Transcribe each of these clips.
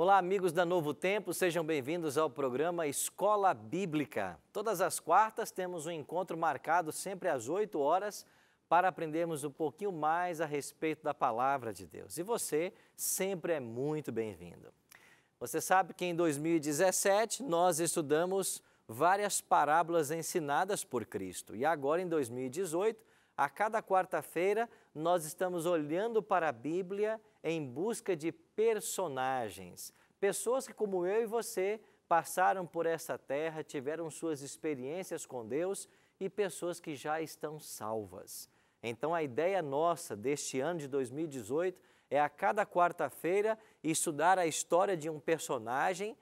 Olá, amigos da Novo Tempo, sejam bem-vindos ao programa Escola Bíblica. Todas as quartas temos um encontro marcado sempre às 8 horas para aprendermos um pouquinho mais a respeito da Palavra de Deus. E você sempre é muito bem-vindo. Você sabe que em 2017 nós estudamos várias parábolas ensinadas por Cristo. E agora em 2018, a cada quarta-feira, nós estamos olhando para a Bíblia em busca de personagens. Pessoas que, como eu e você, passaram por essa terra, tiveram suas experiências com Deus e pessoas que já estão salvas. Então, a ideia nossa deste ano de 2018 é a cada quarta-feira estudar a história de um personagem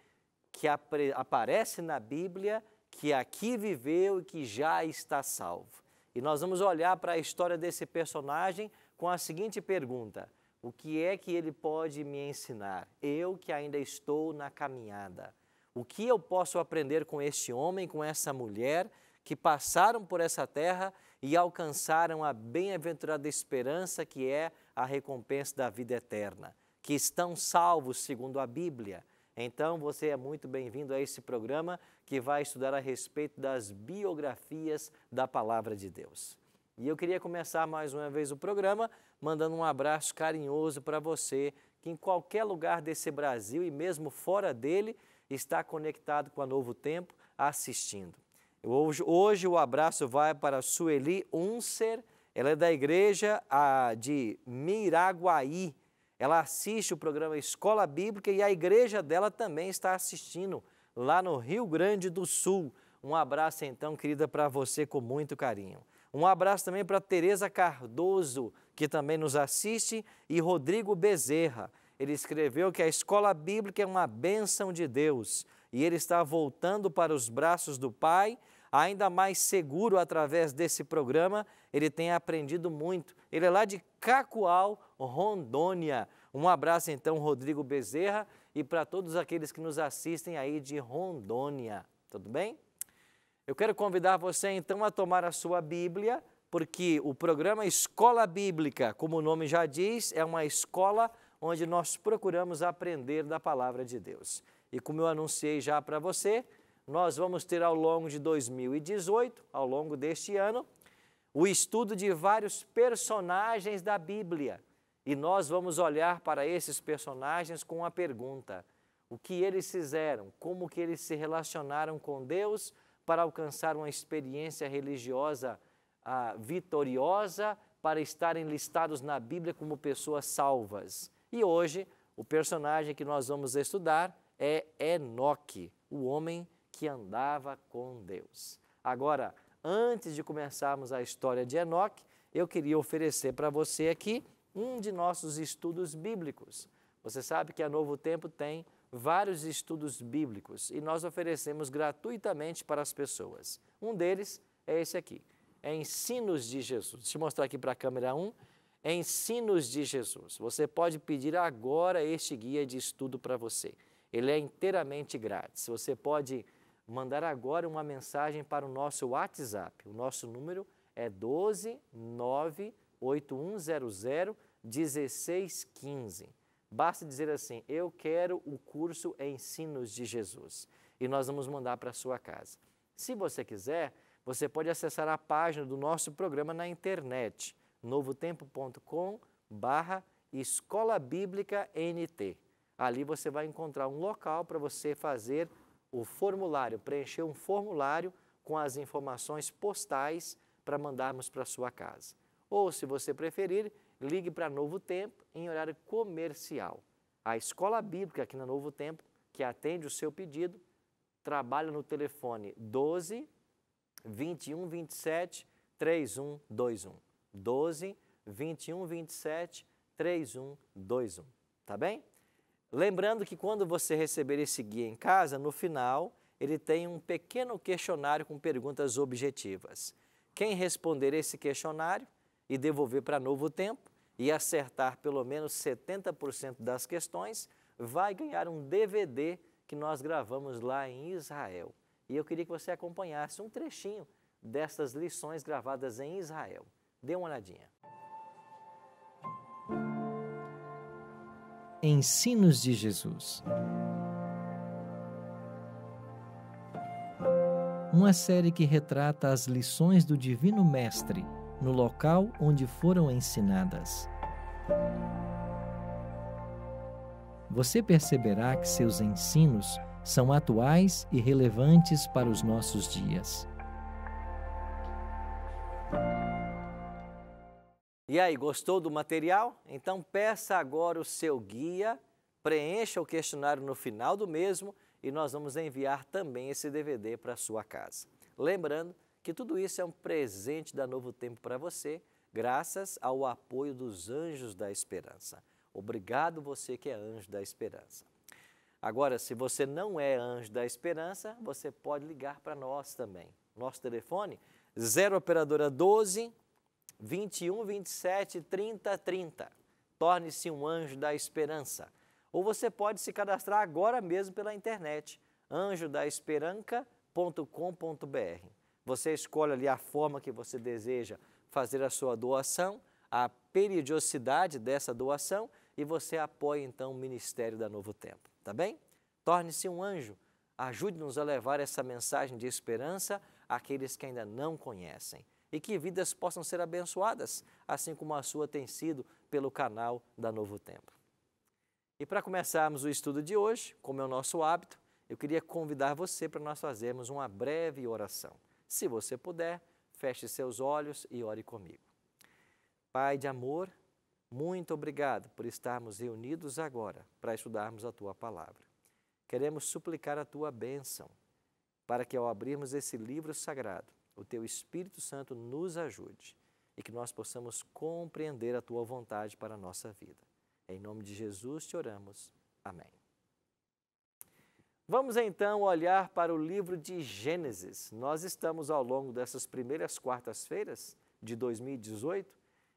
que aparece na Bíblia, que aqui viveu e que já está salvo. E nós vamos olhar para a história desse personagem com a seguinte pergunta: o que é que ele pode me ensinar? Eu que ainda estou na caminhada. O que eu posso aprender com este homem, com essa mulher que passaram por essa terra e alcançaram a bem-aventurada esperança que é a recompensa da vida eterna, que estão salvos segundo a Bíblia? Então você é muito bem-vindo a esse programa que vai estudar a respeito das biografias da Palavra de Deus. E eu queria começar mais uma vez o programa mandando um abraço carinhoso para você que em qualquer lugar desse Brasil e mesmo fora dele está conectado com a Novo Tempo assistindo. Hoje o abraço vai para Sueli Unser, ela é da igreja de Miraguaí. Ela assiste o programa Escola Bíblica e a igreja dela também está assistindo lá no Rio Grande do Sul. Um abraço então, querida, para você com muito carinho. Um abraço também para Tereza Cardoso, que também nos assiste, e Rodrigo Bezerra. Ele escreveu que a Escola Bíblica é uma bênção de Deus e ele está voltando para os braços do Pai, ainda mais seguro através desse programa. Ele tem aprendido muito. Ele é lá de Cacoal, Rondônia. Um abraço então, Rodrigo Bezerra, e para todos aqueles que nos assistem aí de Rondônia. Tudo bem? Eu quero convidar você então a tomar a sua Bíblia, porque o programa Escola Bíblica, como o nome já diz, é uma escola onde nós procuramos aprender da Palavra de Deus. E como eu anunciei já para você, nós vamos ter ao longo de 2018, ao longo deste ano, o estudo de vários personagens da Bíblia. E nós vamos olhar para esses personagens com uma pergunta: o que eles fizeram? Como que eles se relacionaram com Deus para alcançar uma experiência religiosa vitoriosa, para estarem listados na Bíblia como pessoas salvas? E hoje, o personagem que nós vamos estudar é Enoque, o homem que andava com Deus. Agora, antes de começarmos a história de Enoque, eu queria oferecer para você aqui um de nossos estudos bíblicos. Você sabe que a Novo Tempo tem vários estudos bíblicos e nós oferecemos gratuitamente para as pessoas. Um deles é esse aqui, é Ensinos de Jesus. Deixa eu mostrar aqui para a câmera 1, Ensinos de Jesus. Você pode pedir agora este guia de estudo para você. Ele é inteiramente grátis. Você pode mandar agora uma mensagem para o nosso WhatsApp. O nosso número é 12 98100 1615. Basta dizer assim: eu quero o curso Ensinos de Jesus. E nós vamos mandar para a sua casa. Se você quiser, você pode acessar a página do nosso programa na internet, novotempo.com/Escola Bíblica NT. Ali você vai encontrar um local para você fazer o formulário, preencher um formulário com as informações postais para mandarmos para a sua casa. Ou, se você preferir, ligue para Novo Tempo em horário comercial. A Escola Bíblica aqui na Novo Tempo, que atende o seu pedido, trabalha no telefone 12 21 27 3121. 12 21 27 3121. Tá bem? Lembrando que quando você receber esse guia em casa, no final, ele tem um pequeno questionário com perguntas objetivas. Quem responder esse questionário e devolver para Novo Tempo e acertar pelo menos 70% das questões, vai ganhar um DVD que nós gravamos lá em Israel. E eu queria que você acompanhasse um trechinho dessas lições gravadas em Israel. Dê uma olhadinha. Ensinos de Jesus. Uma série que retrata as lições do Divino Mestre no local onde foram ensinadas. Você perceberá que seus ensinos são atuais e relevantes para os nossos dias. E aí, gostou do material? Então peça agora o seu guia, preencha o questionário no final do mesmo e nós vamos enviar também esse DVD para a sua casa. Lembrando que tudo isso é um presente da Novo Tempo para você, graças ao apoio dos Anjos da Esperança. Obrigado você que é Anjo da Esperança. Agora, se você não é Anjo da Esperança, você pode ligar para nós também. Nosso telefone 0 operadora 12 21 27 30 30. Torne-se um Anjo da Esperança. Ou você pode se cadastrar agora mesmo pela internet, anjodaesperanca.com.br. Você escolhe ali a forma que você deseja fazer a sua doação, a periodicidade dessa doação e você apoia então o Ministério da Novo Tempo, tá bem? Torne-se um anjo, ajude-nos a levar essa mensagem de esperança àqueles que ainda não conhecem e que vidas possam ser abençoadas, assim como a sua tem sido pelo canal da Novo Tempo. E para começarmos o estudo de hoje, como é o nosso hábito, eu queria convidar você para nós fazermos uma breve oração. Se você puder, feche seus olhos e ore comigo. Pai de amor, muito obrigado por estarmos reunidos agora para estudarmos a Tua Palavra. Queremos suplicar a Tua bênção para que ao abrirmos esse livro sagrado, o Teu Espírito Santo nos ajude e que nós possamos compreender a Tua vontade para a nossa vida. Em nome de Jesus te oramos. Amém. Vamos então olhar para o livro de Gênesis. Nós estamos ao longo dessas primeiras quartas-feiras de 2018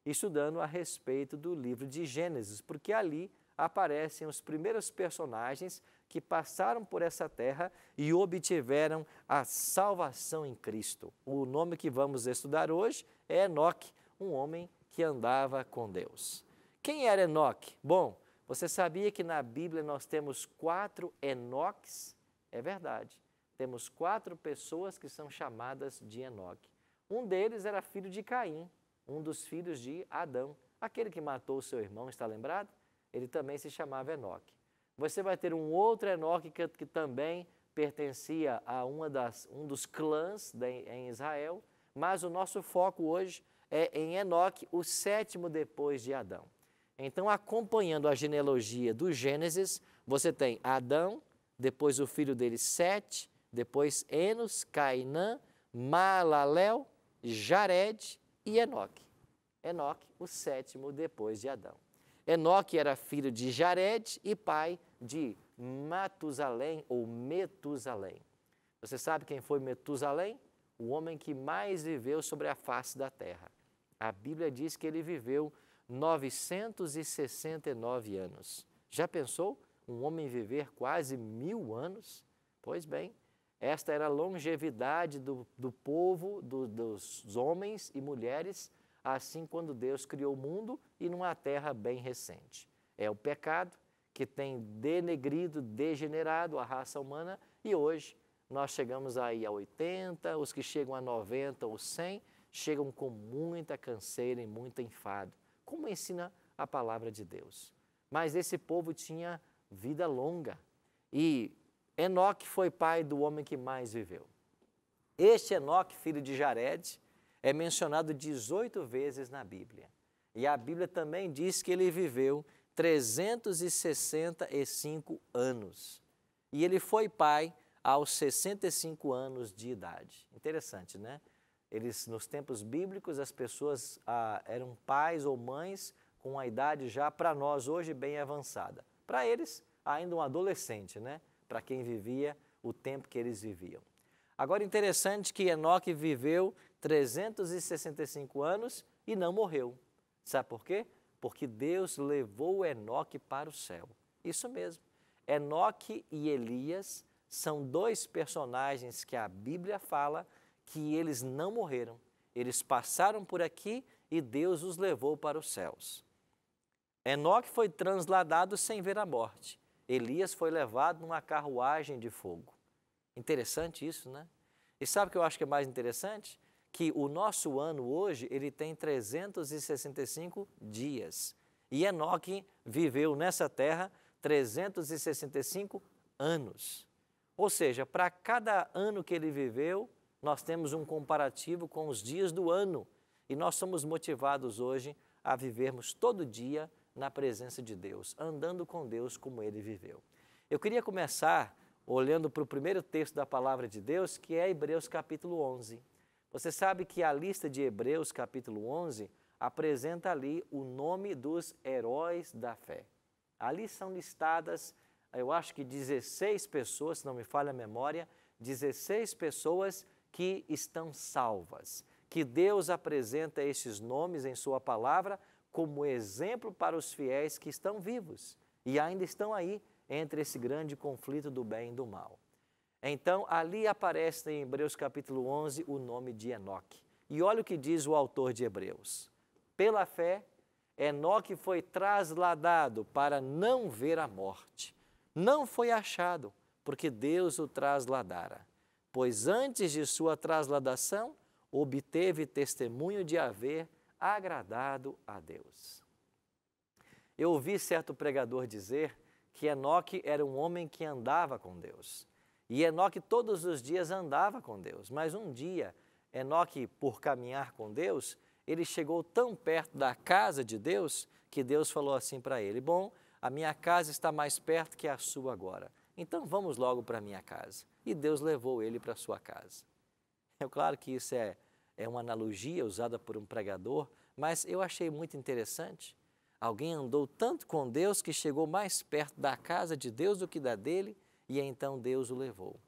estudando a respeito do livro de Gênesis, porque ali aparecem os primeiros personagens que passaram por essa terra e obtiveram a salvação em Cristo. O nome que vamos estudar hoje é Enoque, um homem que andava com Deus. Quem era Enoque? Bom, você sabia que na Bíblia nós temos 4 Enoques? É verdade. Temos 4 pessoas que são chamadas de Enoque. Um deles era filho de Caim, um dos filhos de Adão. Aquele que matou o seu irmão, está lembrado? Ele também se chamava Enoque. Você vai ter um outro Enoque que também pertencia a um dos clãs em Israel, mas o nosso foco hoje é em Enoque, o 7º depois de Adão. Então, acompanhando a genealogia do Gênesis, você tem Adão, depois o filho dele Sete, depois Enos, Cainã, Maalalel, Jared e Enoque. Enoque, o 7º depois de Adão. Enoque era filho de Jared e pai de Matusalém ou Metusalém. Você sabe quem foi Metusalém? O homem que mais viveu sobre a face da terra. A Bíblia diz que ele viveu 969 anos. Já pensou um homem viver quase 1000 anos? Pois bem, esta era a longevidade do povo, dos homens e mulheres, assim quando Deus criou o mundo e numa terra bem recente. É o pecado que tem denegrido, degenerado a raça humana e hoje nós chegamos aí a 80, os que chegam a 90 ou 100 chegam com muita canseira e muito enfado, como ensina a palavra de Deus. Mas esse povo tinha vida longa e Enoque foi pai do homem que mais viveu. Este Enoque, filho de Jared, é mencionado 18 vezes na Bíblia. E a Bíblia também diz que ele viveu 365 anos. E ele foi pai aos 65 anos de idade. Interessante, né? Nos tempos bíblicos, as pessoas eram pais ou mães com a idade já, para nós, hoje, bem avançada. Para eles, ainda um adolescente, né? Para quem vivia o tempo que eles viviam. Agora, interessante que Enoque viveu 365 anos e não morreu. Sabe por quê? Porque Deus levou Enoque para o céu. Isso mesmo. Enoque e Elias são 2 personagens que a Bíblia fala que eles não morreram. Eles passaram por aqui e Deus os levou para os céus. Enoque foi transladado sem ver a morte. Elias foi levado numa carruagem de fogo. Interessante isso, né? E sabe o que eu acho que é mais interessante? Que o nosso ano hoje, ele tem 365 dias. E Enoque viveu nessa terra 365 anos. Ou seja, para cada ano que ele viveu, nós temos um comparativo com os dias do ano. E nós somos motivados hoje a vivermos todo dia na presença de Deus, andando com Deus como ele viveu. Eu queria começar olhando para o primeiro texto da palavra de Deus, que é Hebreus capítulo 11. Você sabe que a lista de Hebreus capítulo 11 apresenta ali o nome dos heróis da fé. Ali são listadas, eu acho que 16 pessoas, se não me falha a memória, 16 pessoas que estão salvas, que Deus apresenta esses nomes em sua palavra como exemplo para os fiéis que estão vivos e ainda estão aí entre esse grande conflito do bem e do mal. Então, ali aparece em Hebreus capítulo 11 o nome de Enoque. E olha o que diz o autor de Hebreus. Pela fé, Enoque foi trasladado para não ver a morte. Não foi achado, porque Deus o trasladara. Pois antes de sua trasladação, obteve testemunho de haver agradado a Deus. Eu ouvi certo pregador dizer que Enoque era um homem que andava com Deus. E Enoque todos os dias andava com Deus, mas um dia, Enoque, por caminhar com Deus, ele chegou tão perto da casa de Deus, que Deus falou assim para ele, bom, a minha casa está mais perto que a sua agora, então vamos logo para a minha casa. E Deus levou ele para a sua casa. É claro que isso é uma analogia usada por um pregador, mas eu achei muito interessante. Alguém andou tanto com Deus que chegou mais perto da casa de Deus do que da dele, e então Deus o levou.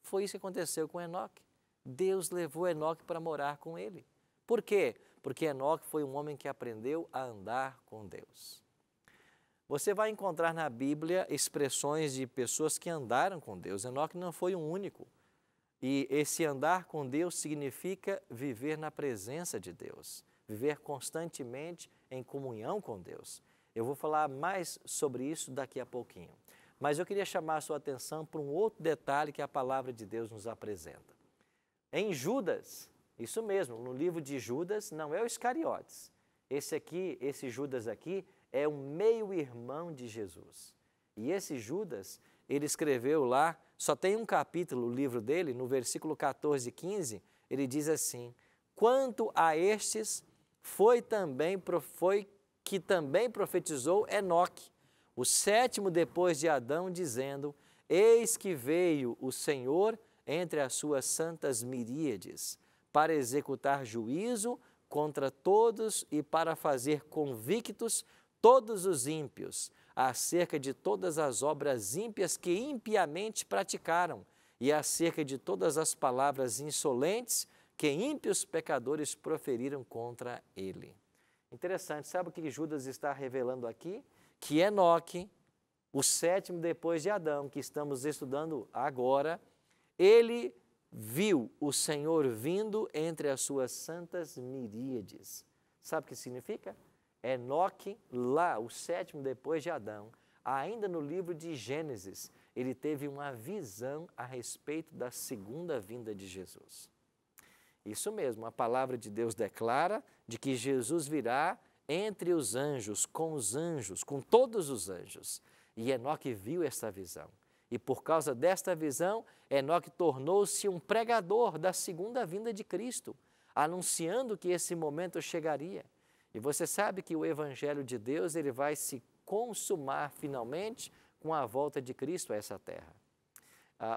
Foi isso que aconteceu com Enoque. Deus levou Enoque para morar com ele. Por quê? Porque Enoque foi um homem que aprendeu a andar com Deus. Você vai encontrar na Bíblia expressões de pessoas que andaram com Deus. Enoque não foi um único. E esse andar com Deus significa viver na presença de Deus, viver constantemente em comunhão com Deus. Eu vou falar mais sobre isso daqui a pouquinho. Mas eu queria chamar a sua atenção para um outro detalhe que a palavra de Deus nos apresenta. Em Judas, isso mesmo, no livro de Judas, não é o Iscariotes. Esse Judas aqui é um meio-irmão de Jesus. E esse Judas, ele escreveu lá, só tem um capítulo, o livro dele, no versículo 14 e 15, ele diz assim, quanto a estes, foi que também profetizou Enoque, o sétimo depois de Adão, dizendo, eis que veio o Senhor entre as suas santas miríades, para executar juízo contra todos e para fazer convictos todos os ímpios, acerca de todas as obras ímpias que impiamente praticaram e acerca de todas as palavras insolentes que ímpios pecadores proferiram contra ele. Interessante, sabe o que Judas está revelando aqui? Que Enoque, o sétimo depois de Adão, que estamos estudando agora, ele viu o Senhor vindo entre as suas santas miríades. Sabe o que significa? Enoque, lá, o sétimo depois de Adão, ainda no livro de Gênesis, ele teve uma visão a respeito da segunda vinda de Jesus. Isso mesmo, a palavra de Deus declara de que Jesus virá entre os anjos, com todos os anjos. E Enoque viu essa visão. E por causa desta visão, Enoque tornou-se um pregador da segunda vinda de Cristo, anunciando que esse momento chegaria. E você sabe que o Evangelho de Deus ele vai se consumar finalmente com a volta de Cristo a essa terra.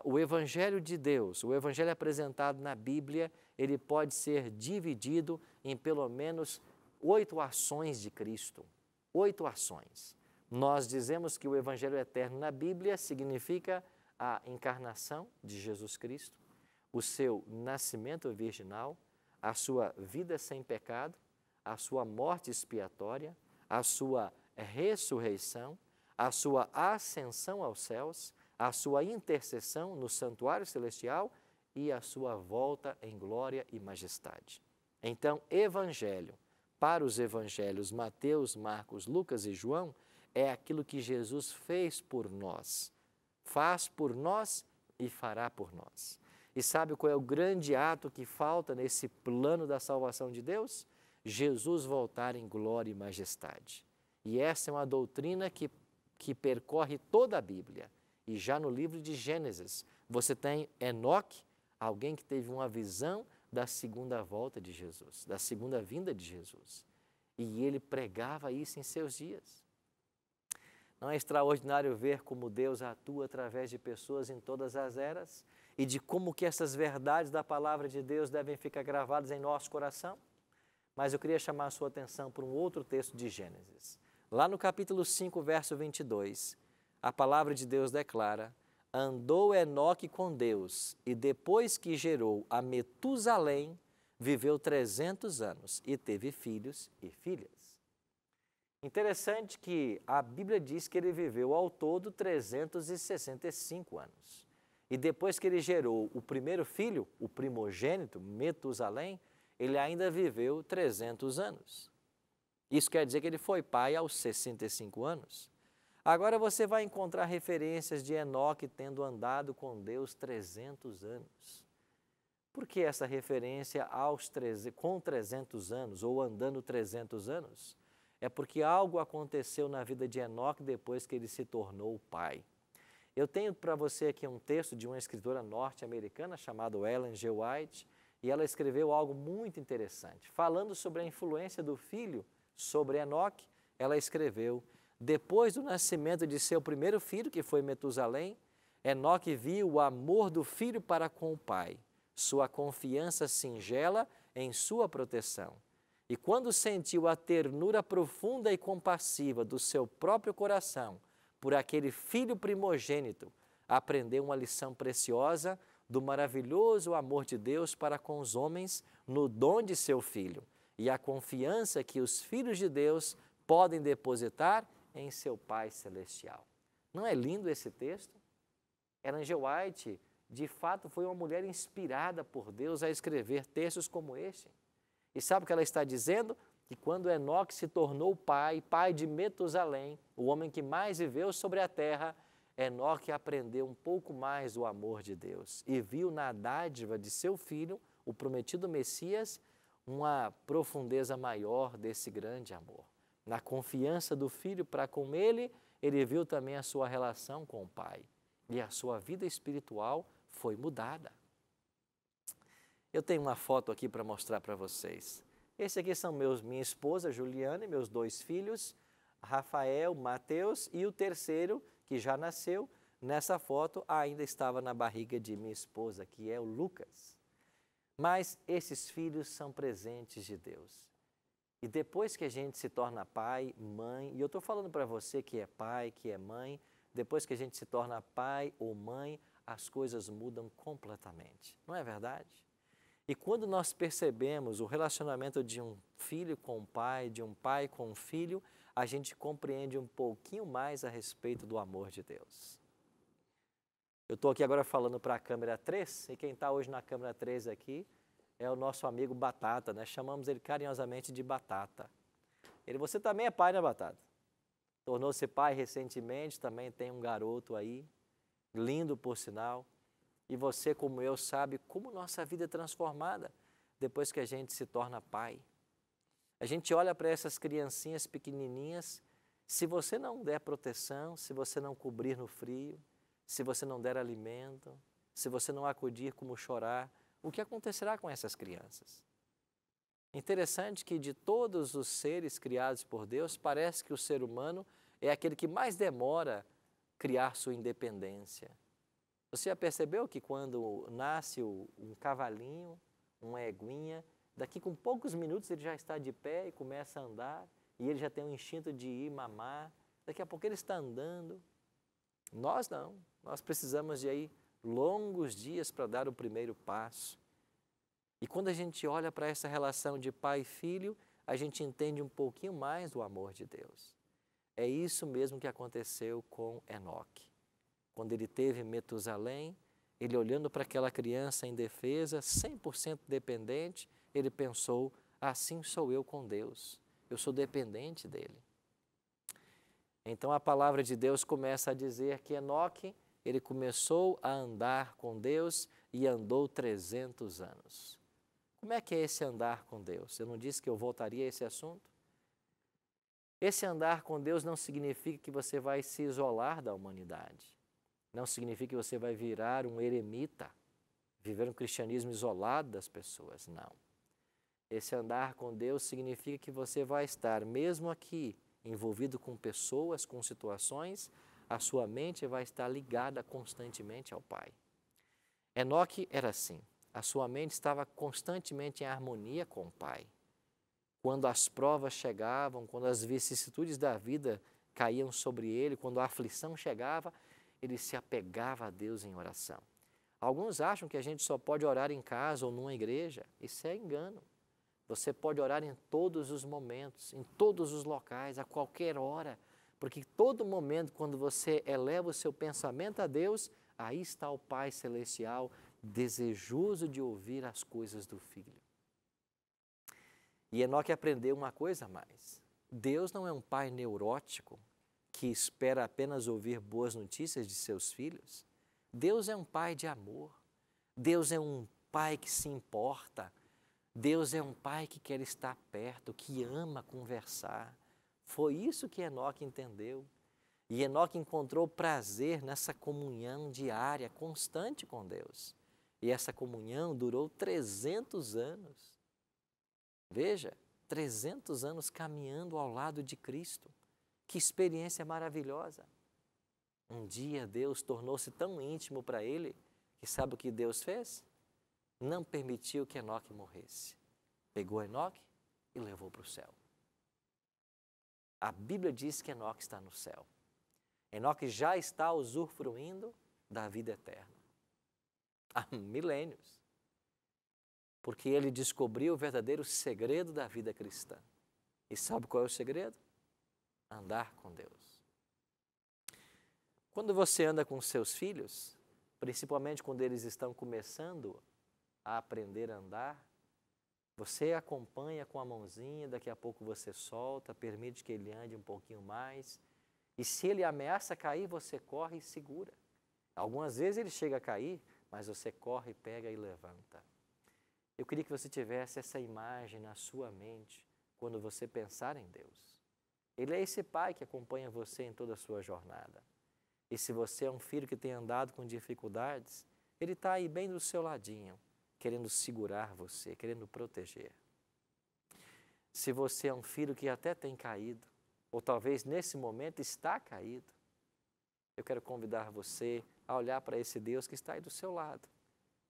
O Evangelho de Deus, o Evangelho apresentado na Bíblia, ele pode ser dividido em pelo menos 8 ações de Cristo. 8 ações. Nós dizemos que o Evangelho eterno na Bíblia significa a encarnação de Jesus Cristo, o seu nascimento virginal, a sua vida sem pecado, a sua morte expiatória, a sua ressurreição, a sua ascensão aos céus, a sua intercessão no santuário celestial e a sua volta em glória e majestade. Então, Evangelho, para os evangelhos Mateus, Marcos, Lucas e João é aquilo que Jesus fez por nós, faz por nós e fará por nós. E sabe qual é o grande ato que falta nesse plano da salvação de Deus? Jesus voltar em glória e majestade. E essa é uma doutrina que percorre toda a Bíblia. E já no livro de Gênesis, você tem Enoque, alguém que teve uma visão da segunda volta de Jesus, da segunda vinda de Jesus. E ele pregava isso em seus dias. Não é extraordinário ver como Deus atua através de pessoas em todas as eras e de como que essas verdades da palavra de Deus devem ficar gravadas em nosso coração? Mas eu queria chamar a sua atenção para um outro texto de Gênesis. Lá no capítulo 5, verso 22, a palavra de Deus declara: andou Enoque com Deus, e depois que gerou a Metusalém, viveu 300 anos e teve filhos e filhas. Interessante que a Bíblia diz que ele viveu ao todo 365 anos. E depois que ele gerou o primeiro filho, o primogênito, Metusalém, ele ainda viveu 300 anos. Isso quer dizer que ele foi pai aos 65 anos. Agora você vai encontrar referências de Enoque tendo andado com Deus 300 anos. Por que essa referência com 300 anos ou andando 300 anos? É porque algo aconteceu na vida de Enoque depois que ele se tornou pai. Eu tenho para você aqui um texto de uma escritora norte-americana chamada Ellen G. White, e ela escreveu algo muito interessante. Falando sobre a influência do filho sobre Enoque, ela escreveu: depois do nascimento de seu primeiro filho, que foi Metusalém, Enoque viu o amor do filho para com o pai, sua confiança singela em sua proteção. E quando sentiu a ternura profunda e compassiva do seu próprio coração por aquele filho primogênito, aprendeu uma lição preciosa do maravilhoso amor de Deus para com os homens no dom de seu filho e a confiança que os filhos de Deus podem depositar em seu Pai Celestial. Não é lindo esse texto? Ellen G. White, de fato, foi uma mulher inspirada por Deus a escrever textos como este. E sabe o que ela está dizendo? Que quando Enoque se tornou pai de Metusalém, o homem que mais viveu sobre a terra, Enoque aprendeu um pouco mais do amor de Deus e viu na dádiva de seu filho, o prometido Messias, uma profundeza maior desse grande amor. Na confiança do filho para com ele, ele viu também a sua relação com o pai e a sua vida espiritual foi mudada. Eu tenho uma foto aqui para mostrar para vocês. Esse aqui são minha esposa, Juliana, e meus 2 filhos, Rafael, Mateus, e o terceiro, que já nasceu, nessa foto ainda estava na barriga de minha esposa, que é o Lucas. Mas esses filhos são presentes de Deus. E depois que a gente se torna pai, mãe, e eu estou falando para você que é pai, que é mãe, depois que a gente se torna pai ou mãe, as coisas mudam completamente. Não é verdade? E quando nós percebemos o relacionamento de um filho com o pai, de um pai com um filho, a gente compreende um pouquinho mais a respeito do amor de Deus. Eu estou aqui agora falando para a câmera 3, e quem está hoje na câmera 3 aqui é o nosso amigo Batata, né? Chamamos ele carinhosamente de Batata. Você também é pai, né, Batata? Tornou-se pai recentemente, também tem um garoto aí, lindo por sinal. E você, como eu, sabe como nossa vida é transformada depois que a gente se torna pai. A gente olha para essas criancinhas pequenininhas, se você não der proteção, se você não cobrir no frio, se você não der alimento, se você não acudir como chorar, o que acontecerá com essas crianças? Interessante que de todos os seres criados por Deus, parece que o ser humano é aquele que mais demora a criar sua independência. Você já percebeu que quando nasce um cavalinho, uma eguinha, daqui com poucos minutos ele já está de pé e começa a andar, e ele já tem um instinto de ir mamar, daqui a pouco ele está andando. Nós não, nós precisamos de aí longos dias para dar o primeiro passo. E quando a gente olha para essa relação de pai e filho, a gente entende um pouquinho mais do amor de Deus. É isso mesmo que aconteceu com Enoque. Quando ele teve Metusalém, ele olhando para aquela criança indefesa, 100% dependente, ele pensou, assim sou eu com Deus. Eu sou dependente dele. Então a palavra de Deus começa a dizer que Enoque, ele começou a andar com Deus e andou 300 anos. Como é que é esse andar com Deus? Eu não disse que eu voltaria a esse assunto? Esse andar com Deus não significa que você vai se isolar da humanidade. Não significa que você vai virar um eremita, viver um cristianismo isolado das pessoas, não. Esse andar com Deus significa que você vai estar, mesmo aqui, envolvido com pessoas, com situações, a sua mente vai estar ligada constantemente ao Pai. Enoque era assim, a sua mente estava constantemente em harmonia com o Pai. Quando as provas chegavam, quando as vicissitudes da vida caíam sobre ele, quando a aflição chegava, ele se apegava a Deus em oração. Alguns acham que a gente só pode orar em casa ou numa igreja. Isso é engano. Você pode orar em todos os momentos, em todos os locais, a qualquer hora, porque todo momento, quando você eleva o seu pensamento a Deus, aí está o Pai Celestial, desejoso de ouvir as coisas do Filho. E Enoque aprendeu uma coisa a mais. Deus não é um pai neurótico que espera apenas ouvir boas notícias de seus filhos. Deus é um pai de amor. Deus é um pai que se importa. Deus é um pai que quer estar perto, que ama conversar. Foi isso que Enoque entendeu. E Enoque encontrou prazer nessa comunhão diária, constante com Deus. E essa comunhão durou 300 anos. Veja, 300 anos caminhando ao lado de Cristo. Que experiência maravilhosa. Um dia Deus tornou-se tão íntimo para ele, que sabe o que Deus fez? Não permitiu que Enoque morresse. Pegou Enoque e levou para o céu. A Bíblia diz que Enoque está no céu. Enoque já está usufruindo da vida eterna. Há milênios. Porque ele descobriu o verdadeiro segredo da vida cristã. E sabe qual é o segredo? Andar com Deus. Quando você anda com seus filhos, principalmente quando eles estão começando a aprender a andar, você acompanha com a mãozinha, daqui a pouco você solta, permite que ele ande um pouquinho mais. E se ele ameaça cair, você corre e segura. Algumas vezes ele chega a cair, mas você corre, pega e levanta. Eu queria que você tivesse essa imagem na sua mente quando você pensar em Deus. Ele é esse pai que acompanha você em toda a sua jornada. E se você é um filho que tem andado com dificuldades, ele está aí bem do seu ladinho, querendo segurar você, querendo proteger. Se você é um filho que até tem caído, ou talvez nesse momento está caído, eu quero convidar você a olhar para esse Deus que está aí do seu lado,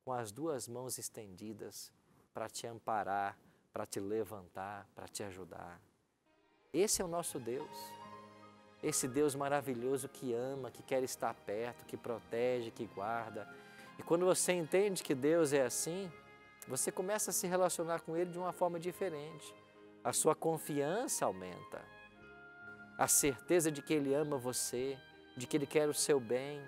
com as duas mãos estendidas para te amparar, para te levantar, para te ajudar. Esse é o nosso Deus. Esse Deus maravilhoso que ama, que quer estar perto, que protege, que guarda. E quando você entende que Deus é assim, você começa a se relacionar com Ele de uma forma diferente. A sua confiança aumenta. A certeza de que Ele ama você, de que Ele quer o seu bem.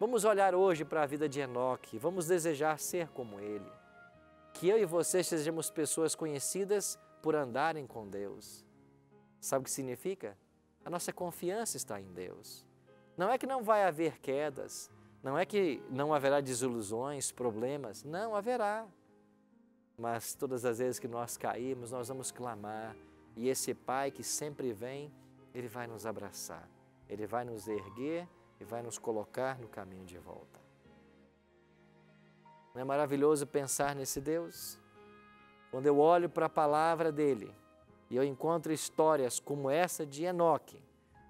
Vamos olhar hoje para a vida de Enoque, vamos desejar ser como ele. Que eu e você sejamos pessoas conhecidas por andarem com Deus. Sabe o que significa? A nossa confiança está em Deus. Não é que não vai haver quedas, não é que não haverá desilusões, problemas, não haverá. Mas todas as vezes que nós caímos, nós vamos clamar e esse Pai que sempre vem, Ele vai nos abraçar, Ele vai nos erguer e vai nos colocar no caminho de volta. Não é maravilhoso pensar nesse Deus? Quando eu olho para a palavra dEle e eu encontro histórias como essa de Enoque,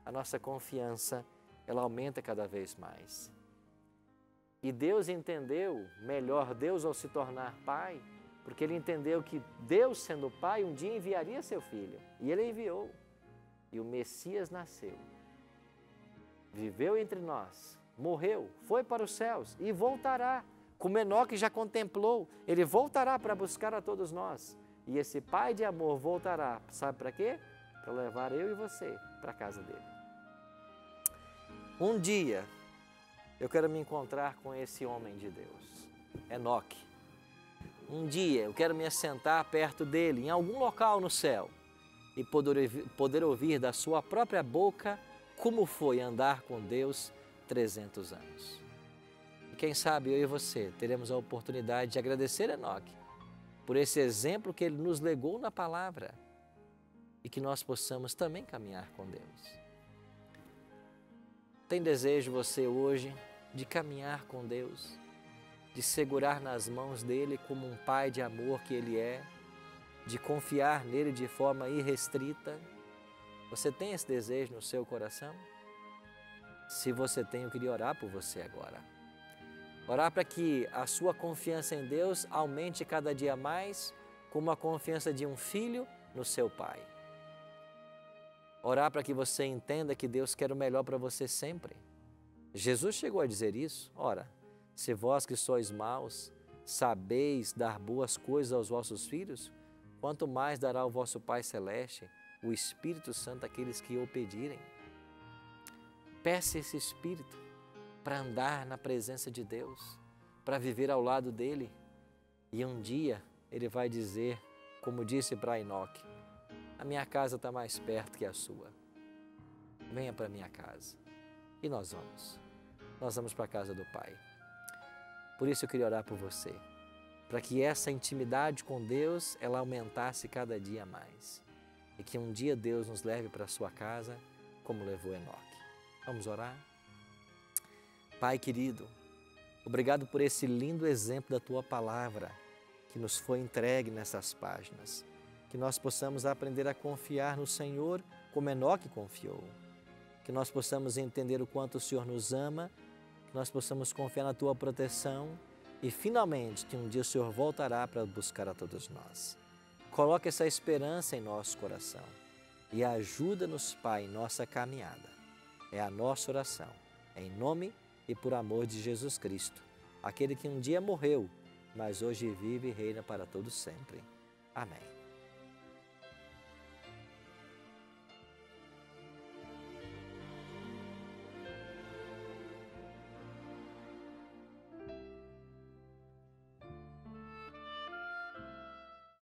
a nossa confiança, ela aumenta cada vez mais. E Deus entendeu melhor, Deus ao se tornar Pai, porque Ele entendeu que Deus sendo Pai um dia enviaria seu Filho. E Ele enviou. E o Messias nasceu. Viveu entre nós, morreu, foi para os céus e voltará. Como Enoque já contemplou, ele voltará para buscar a todos nós. E esse Pai de amor voltará, sabe para quê? Para levar eu e você para a casa dele. Um dia, eu quero me encontrar com esse homem de Deus, Enoque. um dia eu quero me assentar perto dele, em algum local no céu, e poder ouvir da sua própria boca como foi andar com Deus 300 anos. E quem sabe eu e você teremos a oportunidade de agradecer a Enoque por esse exemplo que ele nos legou na palavra e que nós possamos também caminhar com Deus. Tem desejo você hoje de caminhar com Deus, de segurar nas mãos dele como um pai de amor que ele é, de confiar nele de forma irrestrita? Você tem esse desejo no seu coração? Se você tem, eu queria orar por você agora. Orar para que a sua confiança em Deus aumente cada dia mais, como a confiança de um filho no seu pai. Orar para que você entenda que Deus quer o melhor para você sempre. Jesus chegou a dizer isso. Ora, se vós que sois maus, sabeis dar boas coisas aos vossos filhos, quanto mais dará o vosso Pai Celeste, o Espírito Santo, àqueles que o pedirem. Peça esse Espírito para andar na presença de Deus, para viver ao lado dele. E um dia ele vai dizer, como disse para Enoque, a minha casa está mais perto que a sua. Venha para a minha casa. E nós vamos para a casa do Pai. Por isso eu queria orar por você, para que essa intimidade com Deus, ela aumentasse cada dia mais. E que um dia Deus nos leve para a sua casa, como levou Enoque. Vamos orar? Pai querido, obrigado por esse lindo exemplo da Tua palavra, que nos foi entregue nessas páginas. Que nós possamos aprender a confiar no Senhor como Enoque confiou. Que nós possamos entender o quanto o Senhor nos ama, que nós possamos confiar na Tua proteção e, finalmente, que um dia o Senhor voltará para buscar a todos nós. Coloque essa esperança em nosso coração e ajuda-nos, Pai, em nossa caminhada. É a nossa oração, em nome e por amor de Jesus Cristo, aquele que um dia morreu, mas hoje vive e reina para todos sempre. Amém.